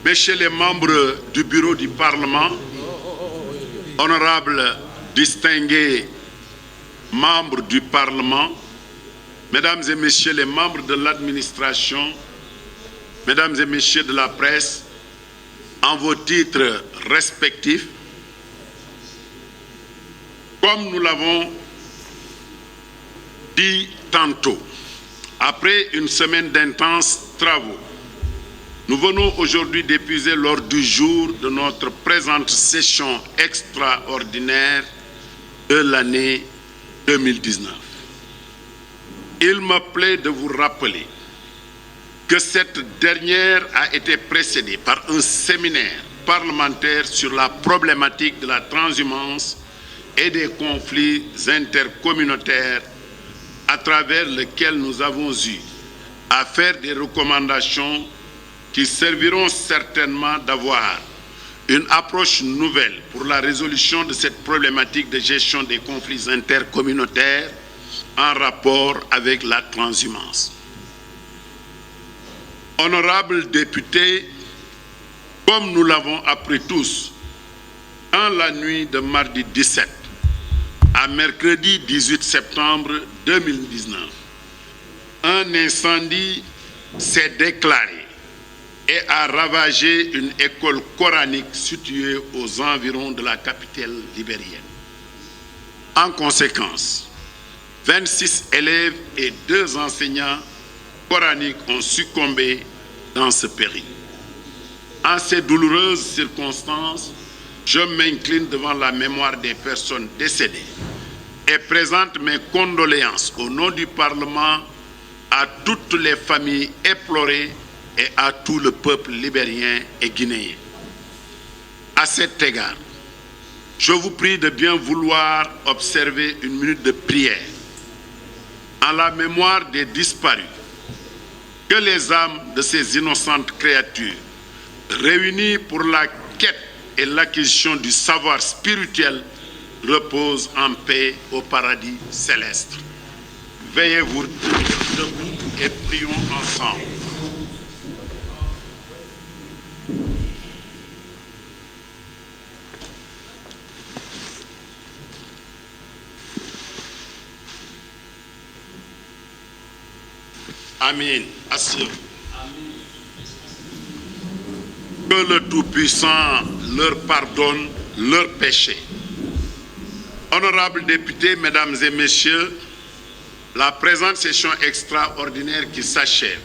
Messieurs les membres du bureau du Parlement, honorables distingués membres du Parlement, mesdames et messieurs les membres de l'administration, mesdames et messieurs de la presse, en vos titres respectifs, comme nous l'avons dit tantôt, après une semaine d'intenses travaux, nous venons aujourd'hui d'épuiser l'ordre du jour de notre présente session extraordinaire de l'année 2019. Il me plaît de vous rappeler que cette dernière a été précédée par un séminaire parlementaire sur la problématique de la transhumance et des conflits intercommunautaires à travers lequel nous avons eu à faire des recommandations qui serviront certainement d'avoir une approche nouvelle pour la résolution de cette problématique de gestion des conflits intercommunautaires en rapport avec la transhumance. Honorables députés, comme nous l'avons appris tous, dans la nuit de mardi 17 à mercredi 18 septembre 2019, un incendie s'est déclaré et a ravagé une école coranique située aux environs de la capitale libérienne. En conséquence, 26 élèves et 2 enseignants coraniques ont succombé dans ce péril. En ces douloureuses circonstances, je m'incline devant la mémoire des personnes décédées et présente mes condoléances au nom du Parlement à toutes les familles éplorées et à tout le peuple libérien et guinéen. À cet égard, je vous prie de bien vouloir observer une minute de prière en la mémoire des disparus, que les âmes de ces innocentes créatures, réunies pour la quête et l'acquisition du savoir spirituel, reposent en paix au paradis céleste. Veillez-vous debout et prions ensemble. Amen. Asseyez-vous. Que le Tout-Puissant leur pardonne leurs péchés. Honorables députés, mesdames et messieurs, la présente session extraordinaire qui s'achève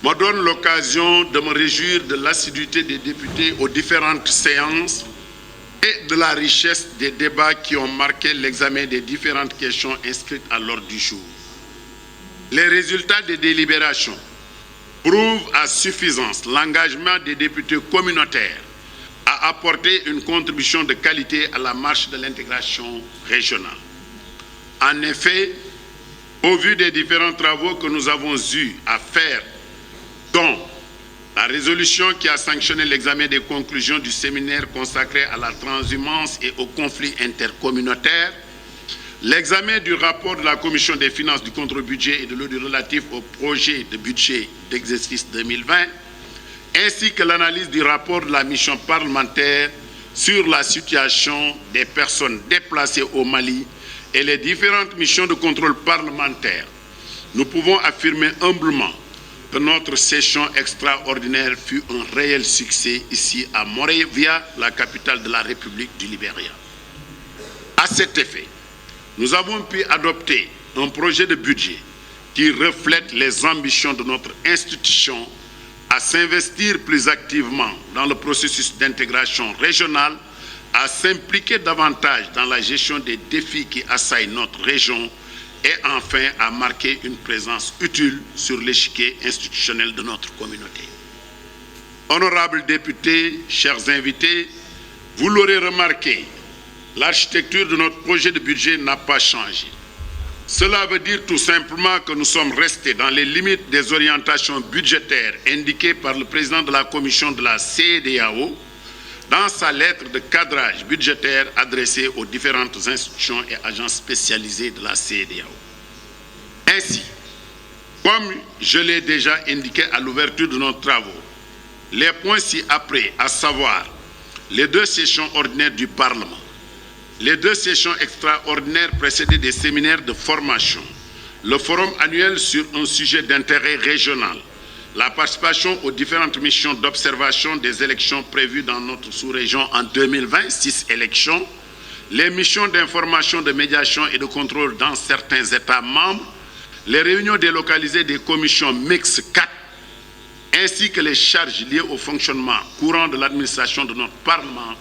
me donne l'occasion de me réjouir de l'assiduité des députés aux différentes séances et de la richesse des débats qui ont marqué l'examen des différentes questions inscrites à l'ordre du jour. Les résultats des délibérations prouvent à suffisance l'engagement des députés communautaires à apporter une contribution de qualité à la marche de l'intégration régionale. En effet, au vu des différents travaux que nous avons eu à faire, dont la résolution qui a sanctionné l'examen des conclusions du séminaire consacré à la transhumance et aux conflits intercommunautaires, l'examen du rapport de la Commission des finances du contre-budget et de l'audit relatif au projet de budget d'exercice 2020, ainsi que l'analyse du rapport de la mission parlementaire sur la situation des personnes déplacées au Mali et les différentes missions de contrôle parlementaire, nous pouvons affirmer humblement que notre session extraordinaire fut un réel succès ici à Monrovia, la capitale de la République du Libéria. À cet effet, nous avons pu adopter un projet de budget qui reflète les ambitions de notre institution à s'investir plus activement dans le processus d'intégration régionale, à s'impliquer davantage dans la gestion des défis qui assaillent notre région et enfin à marquer une présence utile sur l'échiquier institutionnel de notre communauté. Honorables députés, chers invités, vous l'aurez remarqué, l'architecture de notre projet de budget n'a pas changé. Cela veut dire tout simplement que nous sommes restés dans les limites des orientations budgétaires indiquées par le président de la commission de la CEDEAO dans sa lettre de cadrage budgétaire adressée aux différentes institutions et agences spécialisées de la CEDEAO. Ainsi, comme je l'ai déjà indiqué à l'ouverture de nos travaux, Les points ci-après, à savoir les 2 sessions ordinaires du Parlement, les 2 sessions extraordinaires précédées des séminaires de formation, le forum annuel sur un sujet d'intérêt régional, la participation aux différentes missions d'observation des élections prévues dans notre sous-région en 2020, 6 élections, les missions d'information, de médiation et de contrôle dans certains États membres, les réunions délocalisées des commissions mixtes 4, ainsi que les charges liées au fonctionnement courant de l'administration de notre Parlement,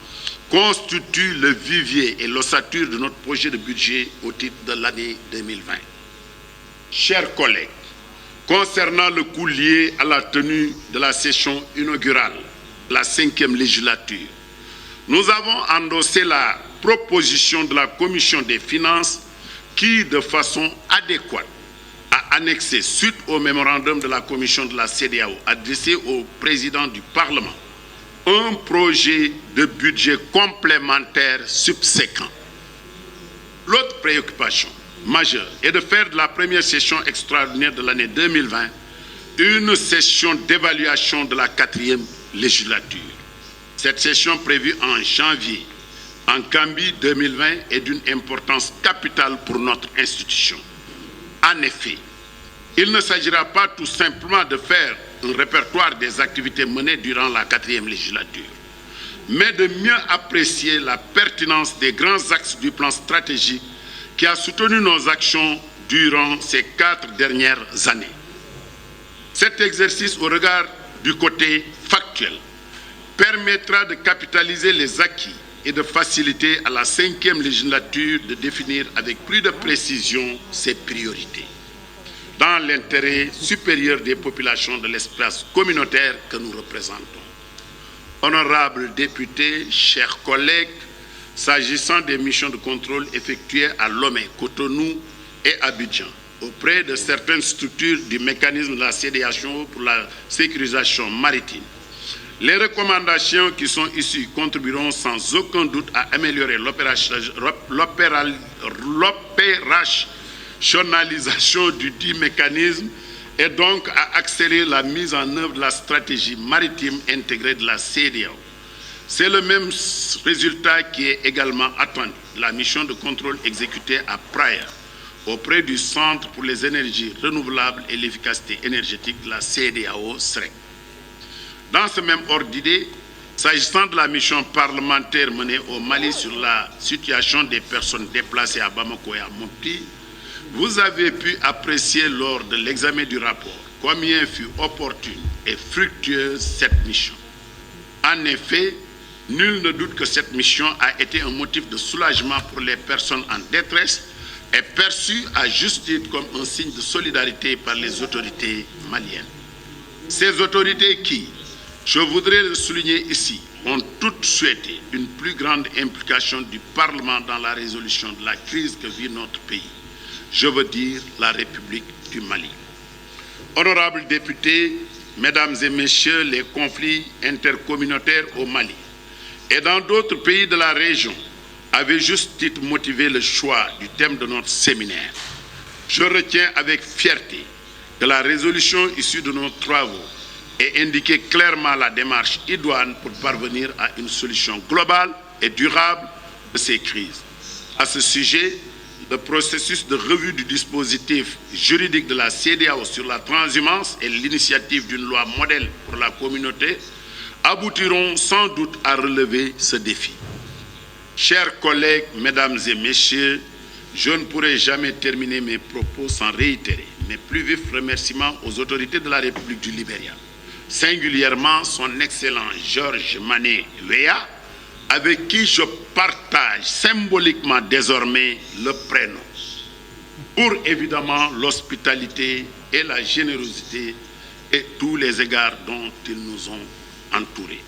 constituent le vivier et l'ossature de notre projet de budget au titre de l'année 2020. Chers collègues, concernant le coût lié à la tenue de la session inaugurale, la 5e législature, nous avons endossé la proposition de la Commission des finances qui, de façon adéquate, a annexé, suite au mémorandum de la Commission de la CEDEAO adressé au président du Parlement, un projet de budget complémentaire subséquent. L'autre préoccupation majeure est de faire de la première session extraordinaire de l'année 2020 une session d'évaluation de la 4e législature. Cette session prévue en janvier en Gambie 2020 est d'une importance capitale pour notre institution. En effet, il ne s'agira pas tout simplement de faire un répertoire des activités menées durant la 4e législature, mais de mieux apprécier la pertinence des grands axes du plan stratégique qui a soutenu nos actions durant ces 4 dernières années. Cet exercice, au regard du côté factuel, permettra de capitaliser les acquis et de faciliter à la 5e législature de définir avec plus de précision ses priorités, dans l'intérêt supérieur des populations de l'espace communautaire que nous représentons. Honorables députés, chers collègues, s'agissant des missions de contrôle effectuées à Lomé, Cotonou et Abidjan, auprès de certaines structures du mécanisme de la CEDEAO pour la sécurisation maritime, les recommandations qui sont issues contribueront sans aucun doute à améliorer l'opérationnalisation du dit mécanisme et donc à accélérer la mise en œuvre de la stratégie maritime intégrée de la CEDEAO. C'est le même résultat qui est également attendu. La mission de contrôle exécutée à Praia auprès du Centre pour les énergies renouvelables et l'efficacité énergétique de la CEDEAO SREC. Dans ce même ordre d'idée, s'agissant de la mission parlementaire menée au Mali sur la situation des personnes déplacées à Bamako et à Mopti, vous avez pu apprécier lors de l'examen du rapport combien fut opportune et fructueuse cette mission. En effet, nul ne doute que cette mission a été un motif de soulagement pour les personnes en détresse et perçue à juste titre comme un signe de solidarité par les autorités maliennes. Ces autorités qui, je voudrais le souligner ici, ont toutes souhaité une plus grande implication du Parlement dans la résolution de la crise que vit notre pays. Je veux dire la République du Mali. Honorables députés, mesdames et messieurs, les conflits intercommunautaires au Mali et dans d'autres pays de la région avaient juste titre motivé le choix du thème de notre séminaire. Je retiens avec fierté que la résolution issue de nos travaux ait indiqué clairement la démarche idoine pour parvenir à une solution globale et durable de ces crises. À ce sujet, le processus de revue du dispositif juridique de la CEDEAO sur la transhumance et l'initiative d'une loi modèle pour la communauté aboutiront sans doute à relever ce défi. Chers collègues, mesdames et messieurs, je ne pourrai jamais terminer mes propos sans réitérer mes plus vifs remerciements aux autorités de la République du Libéria, singulièrement son excellent Georges Mané Weah, avec qui je partage symboliquement désormais le prénom, pour évidemment l'hospitalité et la générosité et tous les égards dont ils nous ont entourés.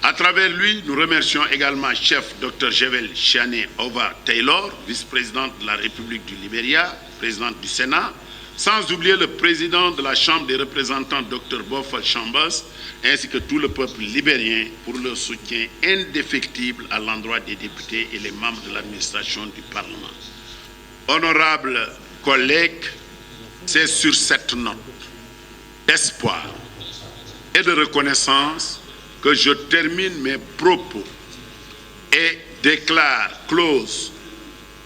À travers lui, nous remercions également chef Dr Jevel Chiane Ova Taylor, vice-présidente de la République du Libéria, présidente du Sénat, sans oublier le président de la Chambre des représentants, Dr Bofal Chambas, ainsi que tout le peuple libérien pour leur soutien indéfectible à l'endroit des députés et les membres de l'administration du Parlement. Honorables collègues, c'est sur cette note d'espoir et de reconnaissance que je termine mes propos et déclare close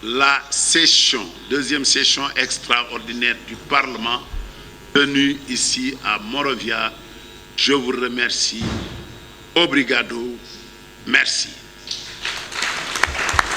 la session, deuxième session extraordinaire du Parlement tenue ici à Monrovia. Je vous remercie. Obrigado. Merci.